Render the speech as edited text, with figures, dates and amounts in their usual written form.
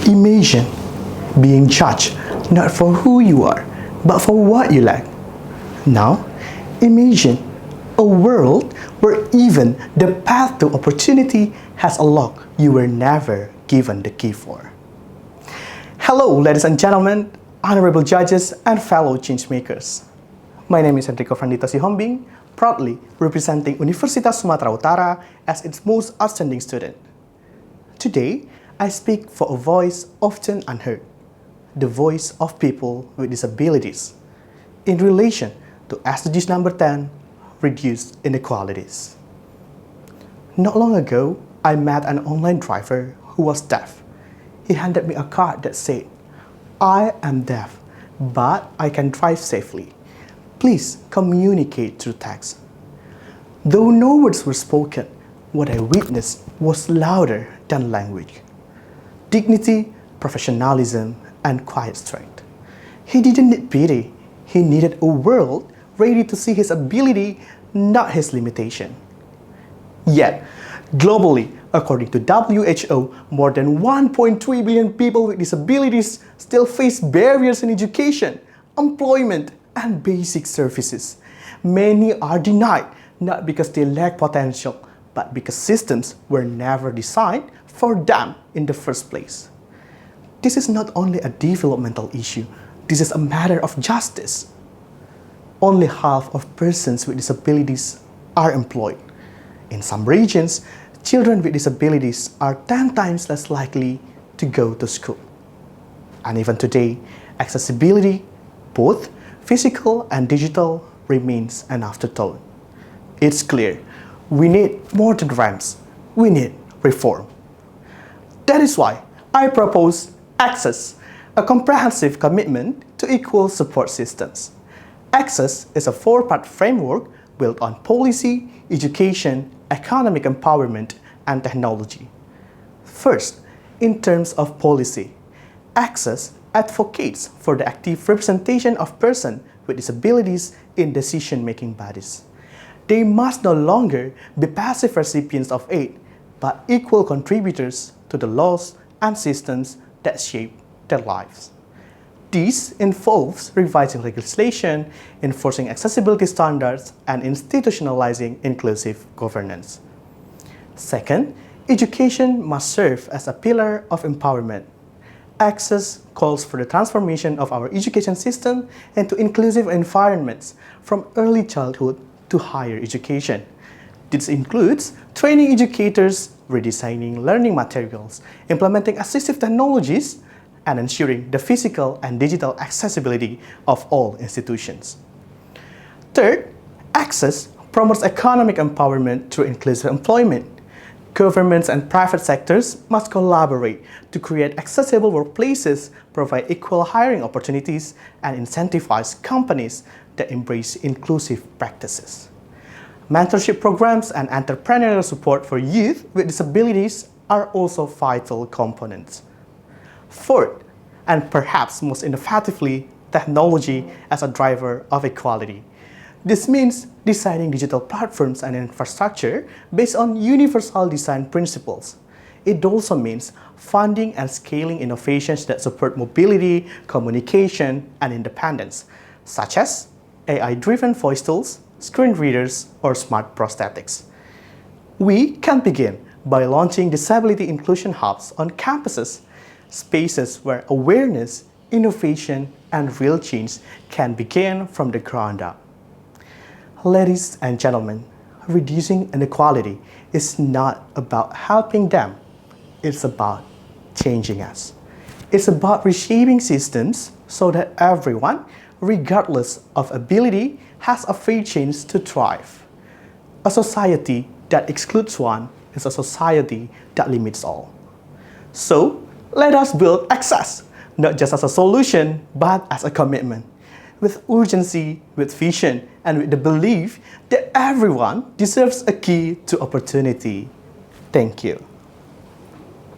Imagine being judged not for who you are, but for what you lack. Now, imagine a world where even the path to opportunity has a lock you were never given the key for. Hello, ladies and gentlemen, honorable judges and fellow changemakers. My name is Enrico Franditho Sihombing, proudly representing Universitas Sumatera Utara as its most outstanding student. Today, I speak for a voice often unheard, the voice of people with disabilities, in relation to SDGs number 10, Reduce Inequalities. Not long ago, I met an online driver who was deaf. He handed me a card that said, "I am deaf, but I can drive safely. Please communicate through text." Though no words were spoken, what I witnessed was louder than language. Dignity, professionalism, and quiet strength. He didn't need pity. He needed a world ready to see his ability, not his limitation. Yet, globally, according to WHO, more than 1.3 billion people with disabilities still face barriers in education, employment, and basic services. Many are denied not because they lack potential, but because systems were never designed for them in the first place. This is not only a developmental issue, this is a matter of justice. Only half of persons with disabilities are employed. In some regions, children with disabilities are 10 times less likely to go to school. And even today, accessibility, both physical and digital, remains an afterthought. It's clear, we need more than ramps, we need reform. That is why I propose Access, a comprehensive commitment to equal support systems. Access is a four-part framework built on policy, education, economic empowerment, and technology. First, in terms of policy, Access advocates for the active representation of persons with disabilities in decision-making bodies. They must no longer be passive recipients of aid, but equal contributors to the laws and systems that shape their lives. This involves revising legislation, enforcing accessibility standards, and institutionalizing inclusive governance. Second, education must serve as a pillar of empowerment. Access calls for the transformation of our education system into inclusive environments from early childhood to higher education. This includes training educators, redesigning learning materials, implementing assistive technologies, and ensuring the physical and digital accessibility of all institutions. Third, Access promotes economic empowerment through inclusive employment. Governments and private sectors must collaborate to create accessible workplaces, provide equal hiring opportunities, and incentivize companies that embrace inclusive practices. Mentorship programs and entrepreneurial support for youth with disabilities are also vital components. Fourth, and perhaps most innovatively, technology as a driver of equality. This means designing digital platforms and infrastructure based on universal design principles. It also means funding and scaling innovations that support mobility, communication, and independence, such as AI-driven voice tools, screen readers, or smart prosthetics. We can begin by launching disability inclusion hubs on campuses, spaces where awareness, innovation, and real change can begin from the ground up. Ladies and gentlemen, reducing inequality is not about helping them, it's about changing us. It's about reshaping systems so that everyone, regardless of ability, has a fair chance to thrive. A society that excludes one is a society that limits all. So, let us build access, not just as a solution, but as a commitment, with urgency, with vision, and with the belief that everyone deserves a key to opportunity. Thank you.